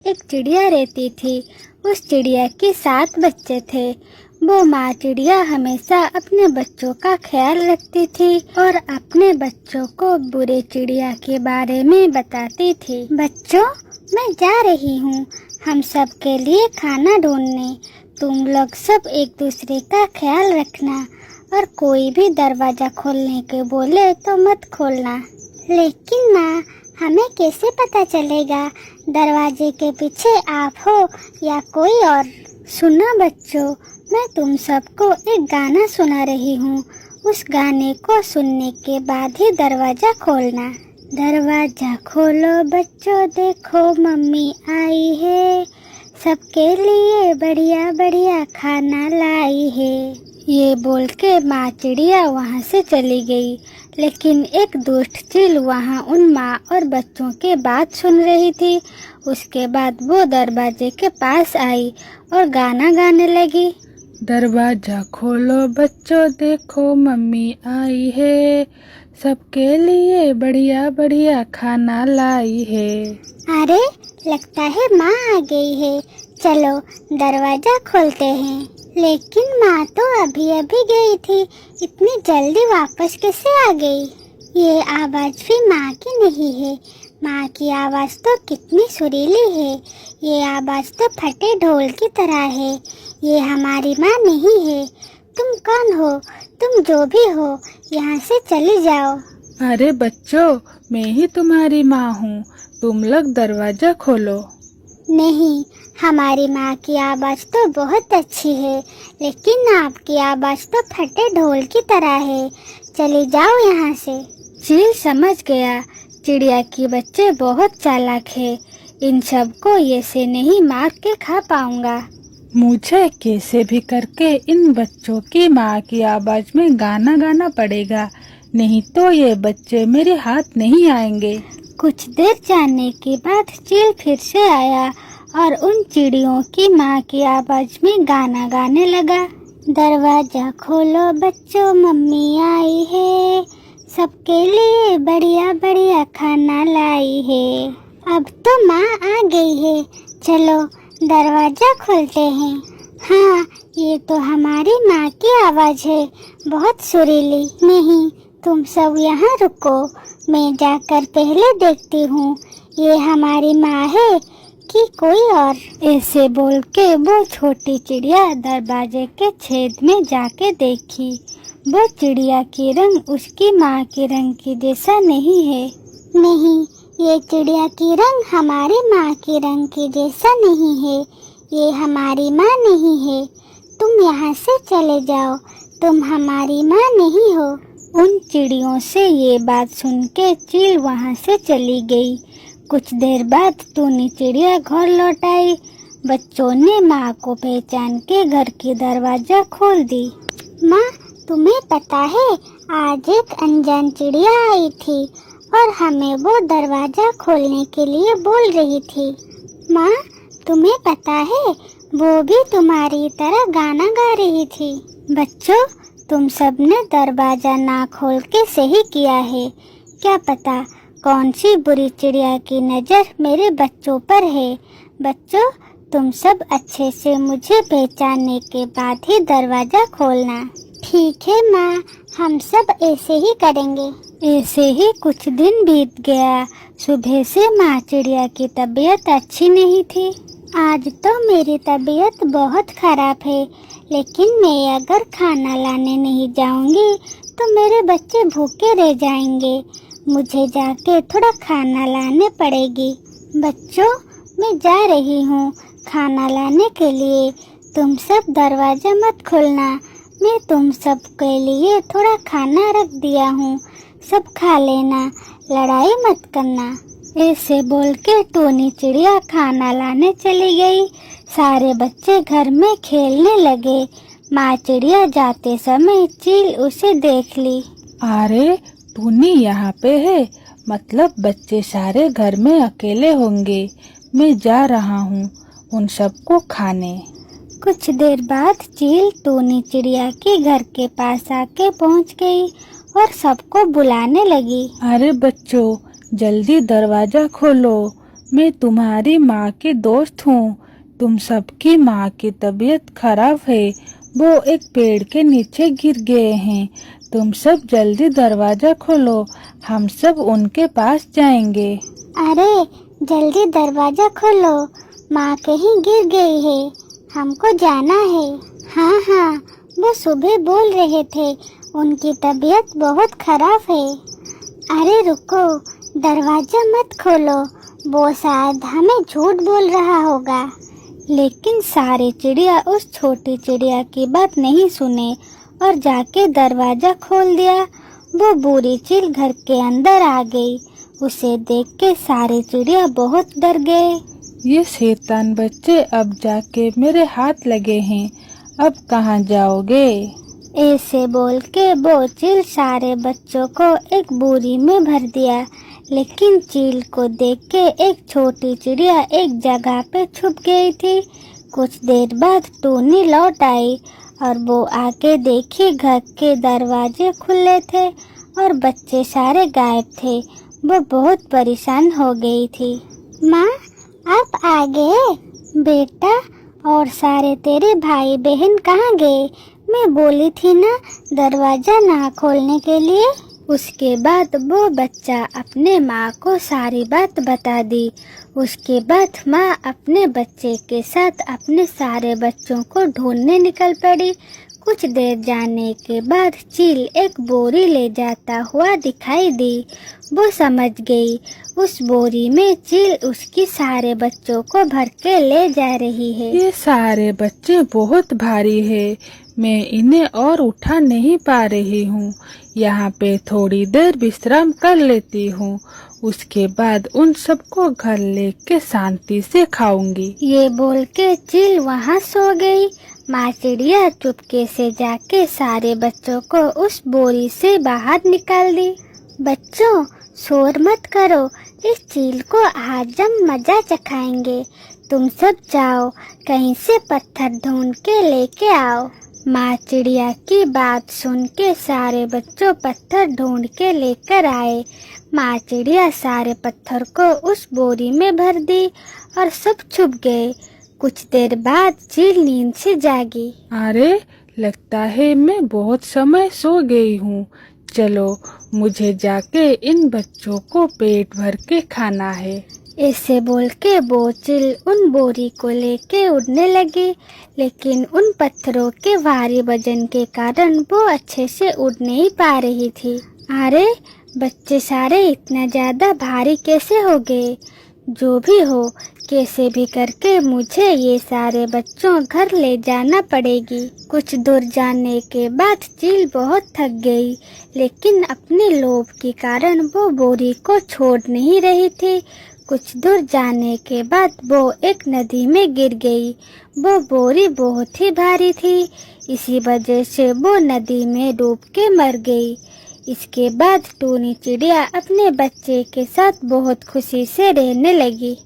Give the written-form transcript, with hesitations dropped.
एक चिड़िया रहती थी। उस चिड़िया के 7 बच्चे थे। वो माँ चिड़िया हमेशा अपने बच्चों का ख्याल रखती थी और अपने बच्चों को बुरे चिड़िया के बारे में बताती थी। बच्चों, मैं जा रही हूँ हम सब के लिए खाना ढूंढने। तुम लोग सब एक दूसरे का ख्याल रखना और कोई भी दरवाजा खोलने के बोले तो मत खोलना। लेकिन माँ, हमें कैसे पता चलेगा दरवाजे के पीछे आप हो या कोई और? सुनो बच्चों, मैं तुम सबको एक गाना सुना रही हूँ। उस गाने को सुनने के बाद ही दरवाजा खोलना। दरवाजा खोलो बच्चों, देखो मम्मी आई है, सबके लिए बढ़िया बढ़िया खाना लाई है। ये बोल के माँ चिड़िया वहाँ से चली गई। लेकिन एक दुष्ट चील वहाँ उन माँ और बच्चों के बात सुन रही थी। उसके बाद वो दरवाजे के पास आई और गाना गाने लगी। दरवाजा खोलो बच्चों, देखो मम्मी आई है, सबके लिए बढ़िया बढ़िया खाना लाई है। अरे, लगता है माँ आ गई है। चलो दरवाजा खोलते हैं। लेकिन माँ तो अभी अभी गई थी, इतनी जल्दी वापस कैसे आ गई? ये आवाज़ भी माँ की नहीं है। माँ की आवाज़ तो कितनी सुरीली है। ये आवाज़ तो फटे ढोल की तरह है। ये हमारी माँ नहीं है। तुम कौन हो? तुम जो भी हो, यहाँ से चले जाओ। अरे बच्चों, मैं ही तुम्हारी माँ हूँ, तुम लोग दरवाजा खोलो। नहीं, हमारी माँ की आवाज़ तो बहुत अच्छी है, लेकिन आपकी आवाज़ तो फटे ढोल की तरह है। चले जाओ यहाँ से। चील समझ गया चिड़िया के बच्चे बहुत चालाक है। इन सब को ऐसे नहीं मार के खा पाऊंगा। मुझे कैसे भी करके इन बच्चों की माँ की आवाज में गाना गाना पड़ेगा, नहीं तो ये बच्चे मेरे हाथ नहीं आएंगे। कुछ देर जाने के बाद चील फिर से आया और उन चिड़ियों की माँ की आवाज में गाना गाने लगा। दरवाजा खोलो बच्चों, मम्मी आई है, सबके लिए बढ़िया बढ़िया खाना लाई है। अब तो माँ आ गई है, चलो दरवाजा खोलते हैं। हाँ, ये तो हमारी माँ की आवाज है, बहुत सुरीली। नहीं, तुम सब यहाँ रुको, मैं जाकर पहले देखती हूँ ये हमारी माँ है कि कोई और। ऐसे बोल के वो छोटी चिड़िया दरवाजे के छेद में जाके देखी। वो चिड़िया की रंग उसकी माँ के रंग की जैसा नहीं है। नहीं, ये चिड़िया की रंग हमारी माँ के रंग की जैसा नहीं है। ये हमारी माँ नहीं है। तुम यहाँ से चले जाओ, तुम हमारी माँ नहीं हो। उन चिड़ियों से ये बात सुन के चील वहाँ से चली गई। कुछ देर बाद टूनी चिड़िया घर लौट आई। बच्चों ने माँ को पहचान के घर की दरवाजा खोल दी। माँ, तुम्हें पता है, आज एक अनजान चिड़िया आई थी और हमें वो दरवाजा खोलने के लिए बोल रही थी। माँ, तुम्हें पता है, वो भी तुम्हारी तरह गाना गा रही थी। बच्चों, तुम सबने दरवाजा ना खोल के सही किया है। क्या पता कौन सी बुरी चिड़िया की नज़र मेरे बच्चों पर है। बच्चों, तुम सब अच्छे से मुझे पहचानने के बाद ही दरवाजा खोलना। ठीक है माँ, हम सब ऐसे ही करेंगे। ऐसे ही कुछ दिन बीत गया। सुबह से माँ चिड़िया की तबीयत अच्छी नहीं थी। आज तो मेरी तबीयत बहुत खराब है, लेकिन मैं अगर खाना लाने नहीं जाऊंगी तो मेरे बच्चे भूखे रह जाएंगे। मुझे जाके थोड़ा खाना लाने पड़ेगी। बच्चों, मैं जा रही हूँ खाना लाने के लिए। तुम सब दरवाजा मत खोलना, मैं तुम सब के लिए थोड़ा खाना रख दिया हूँ, सब खा लेना, लड़ाई मत करना। ऐसे बोल के टूनी चिड़िया खाना लाने चली गई। सारे बच्चे घर में खेलने लगे। माँ चिड़िया जाते समय चील उसे देख ली। अरे, टूनी यहाँ पे है, मतलब बच्चे सारे घर में अकेले होंगे। मैं जा रहा हूँ उन सबको खाने। कुछ देर बाद चील टूनी चिड़िया के घर के पास आके पहुँच गई और सबको बुलाने लगी। अरे बच्चों, जल्दी दरवाजा खोलो, मैं तुम्हारी माँ की दोस्त हूँ। तुम सबकी माँ की तबीयत खराब है, वो एक पेड़ के नीचे गिर गए हैं। तुम सब जल्दी दरवाजा खोलो, हम सब उनके पास जाएंगे। अरे जल्दी दरवाजा खोलो, माँ कहीं गिर गई है, हमको जाना है। हाँ हाँ, वो सुबह बोल रहे थे उनकी तबीयत बहुत खराब है। अरे रुको, दरवाजा मत खोलो, वो शायद हमें झूठ बोल रहा होगा। लेकिन सारे चिड़िया उस छोटी चिड़िया की बात नहीं सुने और जाके दरवाजा खोल दिया। वो बूढ़ी चील घर के अंदर आ गई। उसे देख के सारे चिड़िया बहुत डर गए। ये शैतान बच्चे अब जाके मेरे हाथ लगे हैं, अब कहाँ जाओगे? ऐसे बोल के वो चील सारे बच्चों को एक बोरी में भर दिया। लेकिन चील को देख के एक छोटी चिड़िया एक जगह पे छुप गई थी। कुछ देर बाद टूनी लौट आई और वो आके देखी घर के दरवाजे खुले थे और बच्चे सारे गायब थे। वो बहुत परेशान हो गई थी। माँ, आप आ गए बेटा, और सारे तेरे भाई बहन कहाँ गए? मैं बोली थी ना दरवाजा ना खोलने के लिए। उसके बाद वो बच्चा अपने माँ को सारी बात बता दी। उसके बाद माँ अपने बच्चे के साथ अपने सारे बच्चों को ढूंढने निकल पड़ी। कुछ देर जाने के बाद चील एक बोरी ले जाता हुआ दिखाई दी। वो समझ गई उस बोरी में चील उसकी सारे बच्चों को भर के ले जा रही है। ये सारे बच्चे बहुत भारी है, मैं इन्हें और उठा नहीं पा रही हूँ। यहाँ पे थोड़ी देर विश्राम कर लेती हूँ, उसके बाद उन सबको घर लेके शांति से खाऊंगी। ये बोल के चील वहाँ सो गई। माँ चिड़िया चुपके से जाके सारे बच्चों को उस बोरी से बाहर निकाल दी। बच्चों, शोर मत करो, इस चील को आज हम मजा चखाएंगे। तुम सब जाओ, कहीं से पत्थर ढूंढ के लेके आओ। माँ चिड़िया की बात सुन के सारे बच्चों पत्थर ढूंढ के लेकर आए। माँ चिड़िया सारे पत्थर को उस बोरी में भर दी और सब छुप गए। कुछ देर बाद चील नींद से जागी। अरे, लगता है मैं बहुत समय सो गई हूँ। चलो, मुझे जाके इन बच्चों को पेट भर के खाना है। ऐसे बोल के वो चील उन बोरी को लेके उड़ने लगी। लेकिन उन पत्थरों के भारी वजन के कारण वो अच्छे से उड़ नहीं पा रही थी। अरे, बच्चे सारे इतना ज्यादा भारी कैसे हो गए? जो भी हो, कैसे भी करके मुझे ये सारे बच्चों घर ले जाना पड़ेगी। कुछ दूर जाने के बाद चील बहुत थक गई, लेकिन अपने लोभ के कारण वो बोरी को छोड़ नहीं रही थी। कुछ दूर जाने के बाद वो एक नदी में गिर गई। वो बोरी बहुत ही भारी थी, इसी वजह से वो नदी में डूब के मर गई। इसके बाद टूनी चिड़िया अपने बच्चे के साथ बहुत खुशी से रहने लगी।